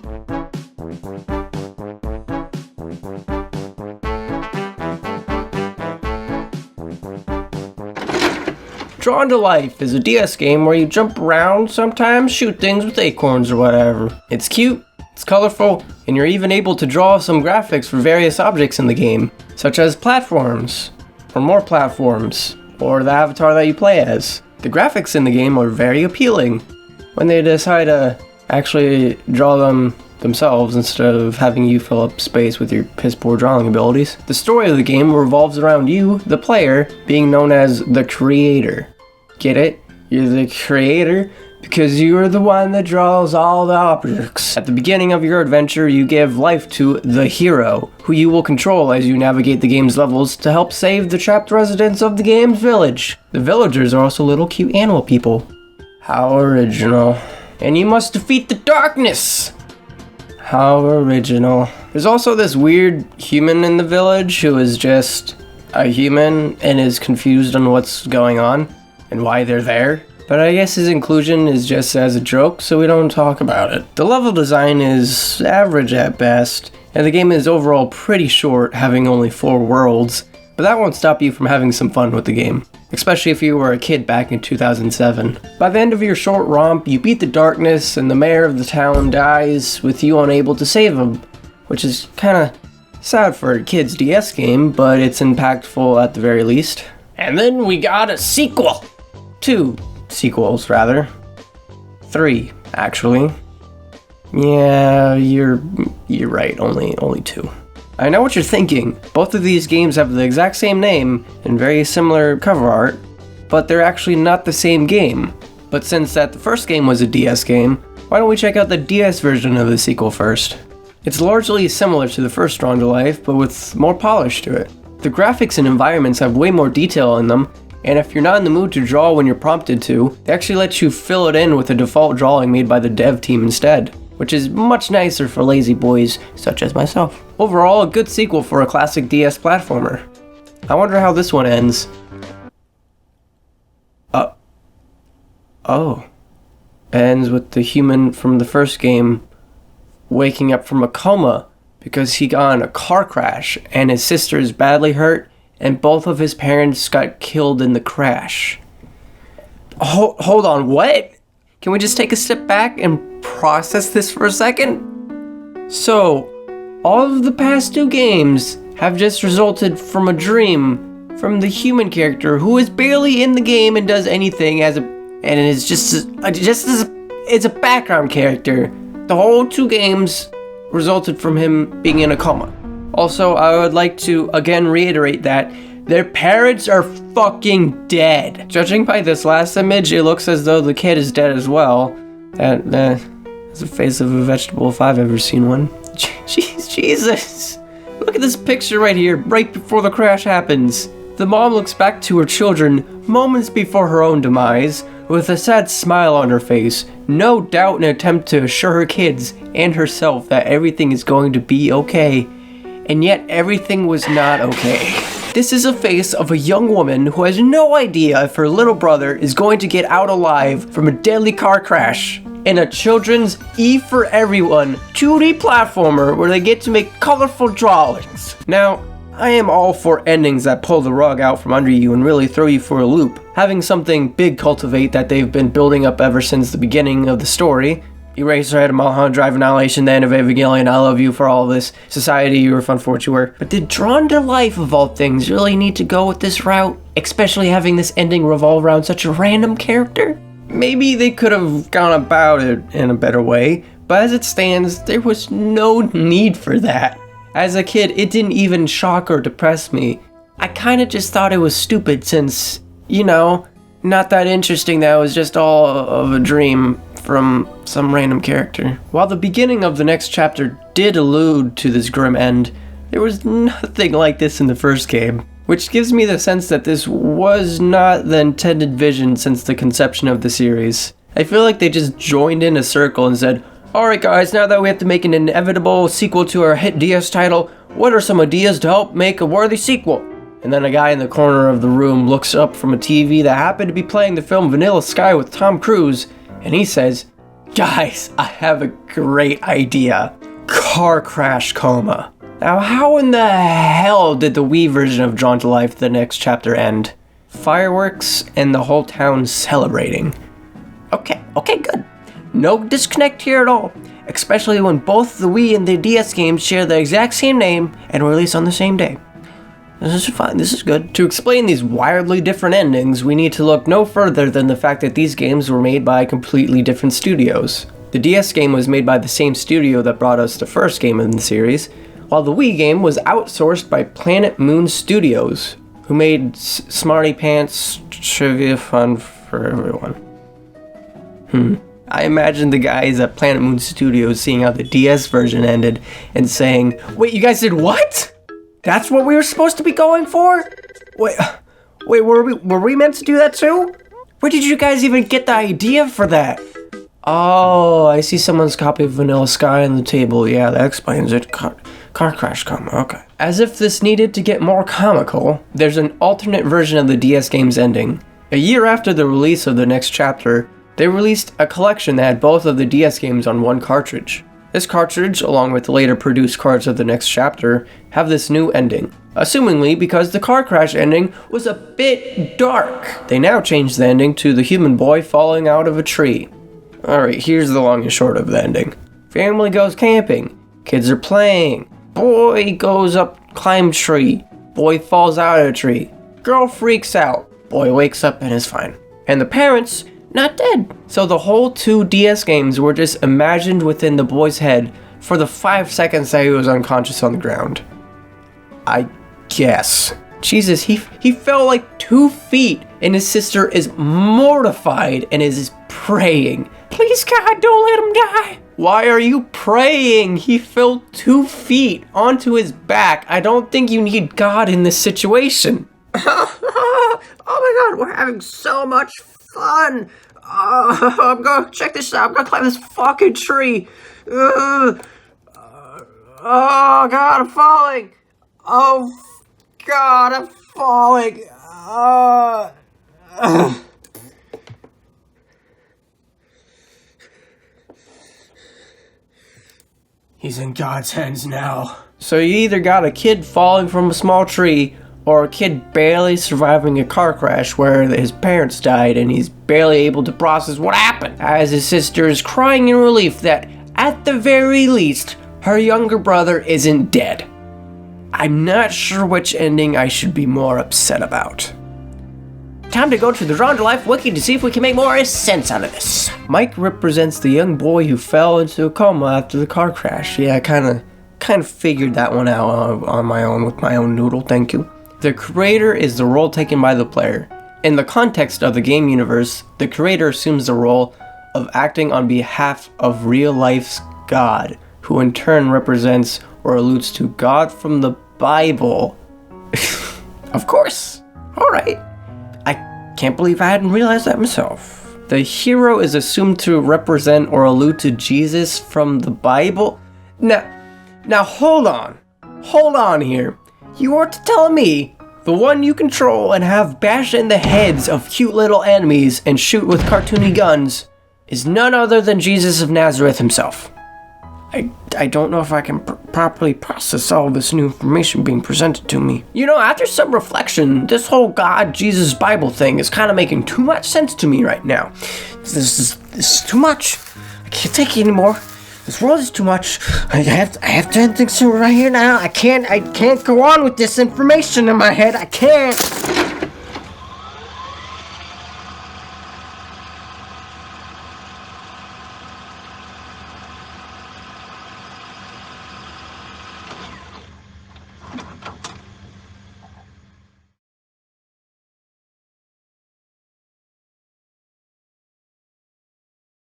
Drawn to Life is a DS game where you jump around, sometimes shoot things with acorns or whatever. It's cute, it's colorful, and you're even able to draw some graphics for various objects in the game, such as platforms, or more platforms, or the avatar that you play as. The graphics in the game are very appealing when they decide to actually draw them themselves instead of having you fill up space with your piss-poor drawing abilities. The story of the game revolves around you, the player, being known as the creator. Get it? You're the creator because you're the one that draws all the objects. At the beginning of your adventure, you give life to the hero, who you will control as you navigate the game's levels to help save the trapped residents of the game's village. The villagers are also little cute animal people. How original. And you must defeat the darkness! How original. There's also this weird human in the village who is just a human and is confused on what's going on and why they're there. But I guess his inclusion is just as a joke, so we don't talk about it. The level design is average at best, and the game is overall pretty short, having only 4 worlds, but that won't stop you from having some fun with the game, especially if you were a kid back in 2007. By the end of your short romp, you beat the darkness, and the mayor of the town dies, with you unable to save him, which is kinda sad for a kid's DS game, but it's impactful at the very least. And then we got a sequel! 2 sequels, rather. 3, actually. Yeah, you're right, only 2. I know what you're thinking. Both of these games have the exact same name and very similar cover art, but they're actually not the same game. But since that the first game was a DS game, why don't we check out the DS version of the sequel first? It's largely similar to the first Drawn to Life, but with more polish to it. The graphics and environments have way more detail in them, and if you're not in the mood to draw when you're prompted to, they actually let you fill it in with a default drawing made by the dev team instead, which is much nicer for lazy boys such as myself. Overall, a good sequel for a classic DS platformer. I wonder how this one ends. Oh. Ends with the human from the first game waking up from a coma because he got in a car crash and his sister is badly hurt and both of his parents got killed in the crash. Hold on, what? Can we just take a step back and process this for a second? So, all of the past 2 games have just resulted from a dream from the human character who is barely in the game and does anything and is just a background character. The whole 2 games resulted from him being in a coma. Also, I would like to again reiterate that their parents are fucking dead. Judging by this last image, it looks as though the kid is dead as well. That's the face of a vegetable if I've ever seen one. Jesus! Look at this picture right here, right before the crash happens. The mom looks back to her children moments before her own demise, with a sad smile on her face, no doubt an attempt to assure her kids and herself that everything is going to be okay. And yet everything was not okay. This is a face of a young woman who has no idea if her little brother is going to get out alive from a deadly car crash in a children's E for Everyone 2D platformer where they get to make colorful drawings. Now, I am all for endings that pull the rug out from under you and really throw you for a loop. Having something big cultivate that they've been building up ever since the beginning of the story. Eraserhead, Mulholland Drive, Annihilation, The End of Evangelion, I love you for all this. Society, you were fun for what you were. But did Drawn to Life of all things really need to go with this route? Especially having this ending revolve around such a random character? Maybe they could have gone about it in a better way, but as it stands, there was no need for that. As a kid, it didn't even shock or depress me. I kinda just thought it was stupid since, not that interesting that it was just all of a dream from some random character. While the beginning of the next chapter did allude to this grim end, there was nothing like this in the first game, which gives me the sense that this was not the intended vision since the conception of the series. I feel like they just joined in a circle and said, alright guys, now that we have to make an inevitable sequel to our hit DS title, what are some ideas to help make a worthy sequel? And then a guy in the corner of the room looks up from a TV that happened to be playing the film Vanilla Sky with Tom Cruise, and he says, Guys, I have a great idea. Car crash coma. Now, how in the hell did the Wii version of Drawn to Life the next chapter end? Fireworks and the whole town celebrating. Okay, good. No disconnect here at all. Especially when both the Wii and the DS games share the exact same name and release on the same day. This is fine, this is good. To explain these wildly different endings, we need to look no further than the fact that these games were made by completely different studios. The DS game was made by the same studio that brought us the first game in the series, while the Wii game was outsourced by Planet Moon Studios, who made Smarty Pants Trivia Fun for everyone. I imagine the guys at Planet Moon Studios seeing how the DS version ended and saying, "Wait, you guys did what? That's what we were supposed to be going for? Wait, were we meant to do that too? Where did you guys even get the idea for that?" Oh, I see someone's copy of Vanilla Sky on the table. Yeah, that explains it. Car crash coma, okay. As if this needed to get more comical, there's an alternate version of the DS game's ending. A year after the release of the next chapter, they released a collection that had both of the DS games on one cartridge. This cartridge, along with the later produced cards of the next chapter, have this new ending. Assumingly because the car crash ending was a bit dark. They now changed the ending to the human boy falling out of a tree. Alright, here's the long and short of the ending. Family goes camping. Kids are playing. Boy goes up climb tree. Boy falls out of a tree. Girl freaks out. Boy wakes up and is fine. And the parents, not dead. So the whole 2 DS games were just imagined within the boy's head for the 5 seconds that he was unconscious on the ground. I guess. Jesus, he fell like 2 feet and his sister is mortified and is praying. Please God, don't let him die. Why are you praying? He fell 2 feet onto his back. I don't think you need God in this situation. Oh my God, we're having so much fun. I'm gonna check this out. I'm gonna climb this fucking tree. Oh God, I'm falling. Oh God, I'm falling. He's in God's hands now. So you either got a kid falling from a small tree, or a kid barely surviving a car crash where his parents died and he's barely able to process what happened, as his sister is crying in relief that, at the very least, her younger brother isn't dead. I'm not sure which ending I should be more upset about. Time to go to the Drawn to Life wiki to see if we can make more sense out of this. Mike represents the young boy who fell into a coma after the car crash. Yeah, I kind of figured that one out on my own with my own noodle, thank you. The creator is the role taken by the player. In the context of the game universe, the creator assumes the role of acting on behalf of real life's God, who in turn represents or alludes to God from the Bible. Of course. Alright. I can't believe I hadn't realized that myself. The hero is assumed to represent or allude to Jesus from the Bible. Now hold on. Hold on here. You are telling me the one you control and have bash in the heads of cute little enemies and shoot with cartoony guns is none other than Jesus of Nazareth himself. I don't know if I can properly process all this new information being presented to me. You know, after some reflection, this whole God, Jesus, Bible thing is kind of making too much sense to me right now. This is too much. I can't take it anymore. This world is too much. I have to end things right here now. I can't go on with this information in my head. I can't.